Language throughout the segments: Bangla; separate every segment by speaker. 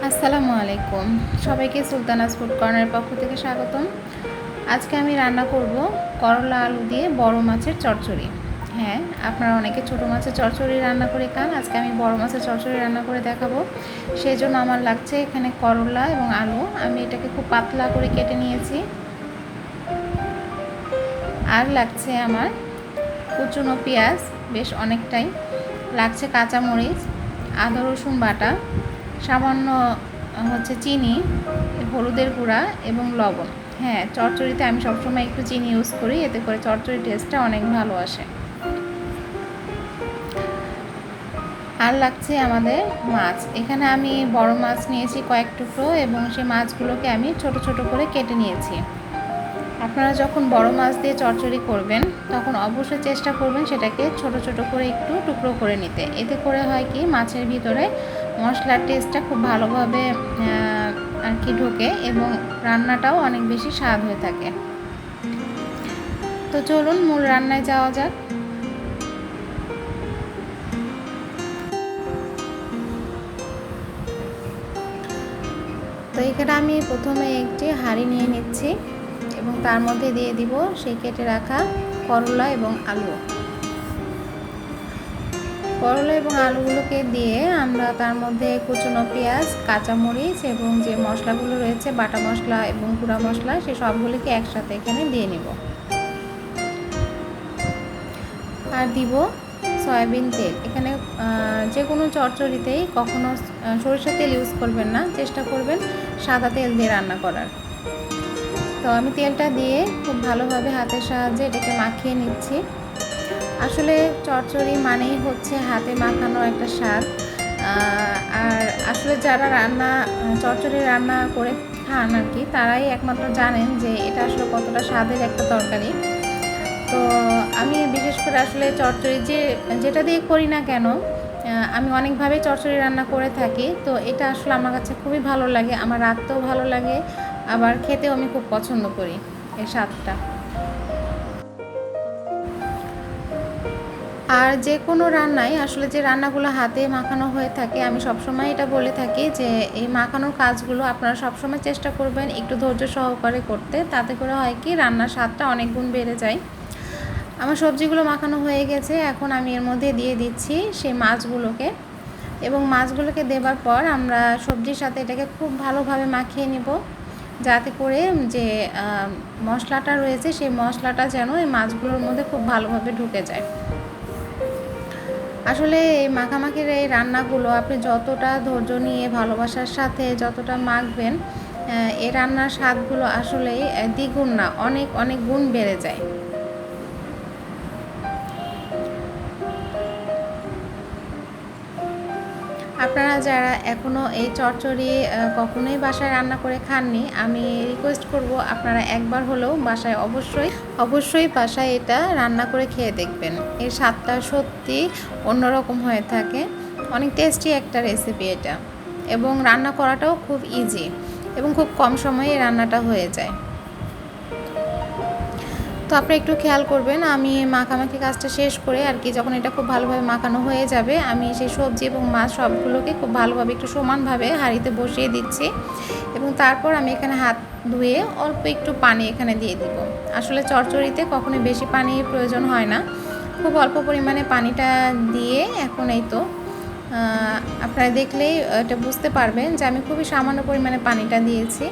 Speaker 1: আসসালামু আলাইকুম। সবাইকে সুলতানাস ফুড কর্নারের পক্ষ থেকে স্বাগতম। আজকে আমি রান্না করব করলা আলু দিয়ে বড় মাছের চচ্চড়ি। হ্যাঁ, আপনারা অনেকে ছোট মাছের চচ্চড়ি রান্না করে খান, আজকে আমি বড় মাছের চচ্চড়ি রান্না করে দেখাবো। সেই জন্য আমার লাগছে এখানে করলা এবং আলু। আমি এটাকে খুব পাতলা করে কেটে নিয়েছি। আর লাগছে আমার কুচনো পেঁয়াজ, বেশ অনেকটাই। লাগছে কাঁচামরিচ, আদা রসুন বাটা, সামান্য চিনি, হলুদের গুঁড়া এবং লবণ। হ্যাঁ, চচ্চড়িতে আমি সবসময় একটু চিনি ইউজ করি, এতে করে চচ্চড়ির টেস্টটা অনেক ভালো আসে। আর লাগছে আমাদের মাছ। এখানে আমি বড় মাছ নিয়েছি কয়েক টুকরো এবং সেই মাছগুলোকে আমি ছোট ছোট করে কেটে নিয়েছি। আপনারা যখন বড় মাছ দিয়ে চচ্চড়ি করবেন তখন অবশ্যই চেষ্টা করবেন সেটাকে ছোট ছোট করে একটু টুকরো করে নিতে। এতে করে হয় কি, মাছের ভিতরে মশলার টেস্টটা খুব ভালোভাবে ঢোকে এবং রান্নাটাও অনেক বেশি স্বাদ হয়ে থাকে। তো চলুন মূল রান্নায় যাওয়া যাক। তো এখানে আমি প্রথমে একটি হাঁড়ি নিয়ে নিচ্ছি এবং তার মধ্যে দিয়ে দিব সেই কেটে রাখা করলা এবং আলু। করলা এবং আলুগুলোকে দিয়ে আমরা তার মধ্যে কুচনো পেঁয়াজ, কাঁচামরিচ এবং যে মশলাগুলো রয়েছে, বাটা মশলা এবং গুঁড়া মশলা, সে সবগুলিকে একসাথে এখানে দিয়ে নিব। আর দিব সয়াবিন তেল। এখানে যে কোনো চচ্চড়িতেই কখনো সরিষার তেল ইউজ করবেন না, চেষ্টা করবেন সাদা তেল দিয়ে রান্না করার। তো আমি তেলটা দিয়ে খুব ভালোভাবে হাতের সাহায্যে এটাকে মাখিয়ে নিচ্ছি। আসলে চচ্চড়ি মানেই হচ্ছে হাতে মাখানো একটা স্বাদ। আর আসলে যারা চচ্চড়ি রান্না করে খান আর কি, তারাই একমাত্র জানেন যে এটা আসলে কতটা স্বাদের একটা তরকারি। তো আমি বিশেষ করে আসলে চচ্চড়ি যেটা দিয়ে করি না কেন, আমি অনেকভাবে চচ্চড়ি রান্না করে থাকি। তো এটা আসলে আমার কাছে খুবই ভালো লাগে, আমার রাঁধতেও ভালো লাগে, আবার খেতেও আমি খুব পছন্দ করি এই স্বাদটা। আর যে কোনো রান্নায় আসলে যে রান্নাগুলো হাতে মাখানো হয়ে থাকে, আমি সবসময় এটা বলে থাকি যে এই মাখানোর কাজগুলো আপনারা সবসময় চেষ্টা করবেন একটু ধৈর্য সহকারে করতে। তাতে করে হয় কি, রান্নার স্বাদটা অনেক গুণ বেড়ে যায়। আমার সবজিগুলো মাখানো হয়ে গেছে, এখন আমি এর মধ্যে দিয়ে দিচ্ছি সেই মাছগুলোকে। এবং মাছগুলোকে দেবার পর আমরা সবজির সাথে এটাকে খুব ভালোভাবে মাখিয়ে নিব, যাতে করে যে মশলাটা রয়েছে সেই মশলাটা যেন এই মাছগুলোর মধ্যে খুব ভালোভাবে ঢুকে যায়। আসলে এই মাখামাখির এই রান্নাগুলো আপনি যতটা ধৈর্য নিয়ে ভালোবাসার সাথে যতটা মাখবেন, এই রান্নার স্বাদগুলো আসলেই দ্বিগুণ না, অনেক অনেক গুণ বেড়ে যায়। আপনারা যারা এখনও এই চচ্চড়ি কখনোই বাসায় রান্না করে খাননি, আমি রিকোয়েস্ট করব আপনারা একবার হলেও বাসায় অবশ্যই বাসায় এটা রান্না করে খেয়ে দেখবেন। এর স্বাদটা সত্যি অন্যরকম হয়ে থাকে। অনেক টেস্টি একটা রেসিপি এটা, এবং রান্না করাটাও খুব ইজি এবং খুব কম সময়ে রান্নাটা হয়ে যায়। তো আপনি একটু খেয়াল করবেন, আমি মাখামাখি কাজটা শেষ করে আর কি, যখন এটা খুব ভালোভাবে মাখানো হয়ে যাবে, আমি সেই সবজি এবং মাছ সবগুলোকে খুব ভালোভাবে একটু সমানভাবে হাঁড়িতে বসিয়ে দিচ্ছি এবং তারপর আমি এখানে হাত ধুয়ে অল্প একটু পানি এখানে দিয়ে দিব। আসলে চচ্চড়িতে কখনোই বেশি পানির প্রয়োজন হয় না, খুব অল্প পরিমাণে পানিটা দিয়ে এখন এই তো আপনারা দেখলেই এটা বুঝতে পারবেন যে আমি খুবই সামান্য পরিমাণে পানিটা দিয়েছি,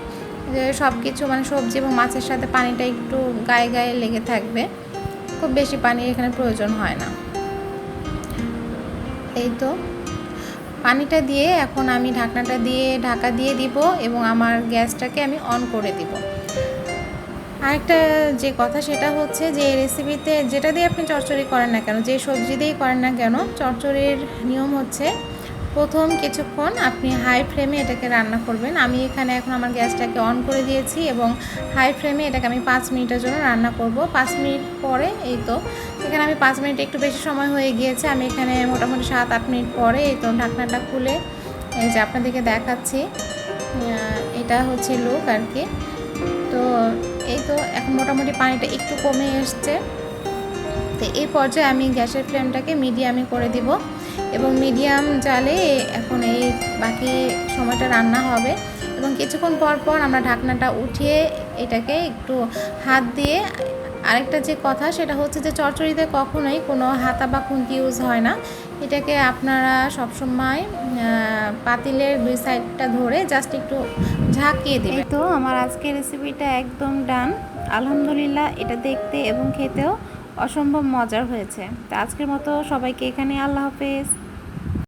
Speaker 1: যে সব কিছু সবজি এবং মাছের সাথে পানিটা একটু গায়ে গায়ে লেগে থাকবে, খুব বেশি পানির এখানে প্রয়োজন হয় না। এই তো পানিটা দিয়ে এখন আমি ঢাকনাটা দিয়ে ঢাকা দিয়ে দিব এবং আমার গ্যাসটাকে আমি অন করে দিব। আরেকটা যে কথা সেটা হচ্ছে যে এই রেসিপিতে যেটা দিয়ে আপনি চচ্চড়ি করেন না কেন, যে সবজি দিয়েই করেন না কেন, চচ্চড়ির নিয়ম হচ্ছে প্রথম কিছুক্ষণ আপনি হাই ফ্লেমে এটাকে রান্না করবেন। আমি এখানে এখন আমার গ্যাসটাকে অন করে দিয়েছি এবং হাই ফ্লেমে এটাকে আমি 5 মিনিটের জন্য রান্না করব। 5 মিনিট পরে এই তো এখানে আমি 5 মিনিট একটু বেশি সময় হয়ে গিয়েছে, আমি এখানে মোটামুটি 7-8 মিনিট পরে এই তো ঢাকনাটা খুলে এই যে আপনাদেরকে দেখাচ্ছি, এটা হচ্ছে লুক আর কি। তো এই তো এখন মোটামুটি পানিটা একটু কমে এসছে। তো এই পর্যায়ে আমি গ্যাসের ফ্লেমটাকে মিডিয়ামে করে দিব এবং মিডিয়াম জালে এখন এই বাকি সময়টা রান্না হবে। এবং কিছুক্ষণ পর পর আমরা ঢাকনাটা উঠিয়ে এটাকে একটু হাত দিয়ে, আরেকটা যে কথা সেটা হচ্ছে যে চচ্চড়িতে কখনোই কোনো হাতা বা খুন্তি ইউজ হয় না। এটাকে আপনারা সবসময় পাতিলের দুই সাইডটা ধরে জাস্ট একটু ঝাঁকিয়ে দিবেন। এই তো আমার আজকের রেসিপিটা একদম ডান। আলহামদুলিল্লাহ, এটা দেখতে এবং খেতেও অসম্ভব মজার হয়েছে। তো আজকের মতো সবাইকে এখানে আল্লাহ হাফেজ।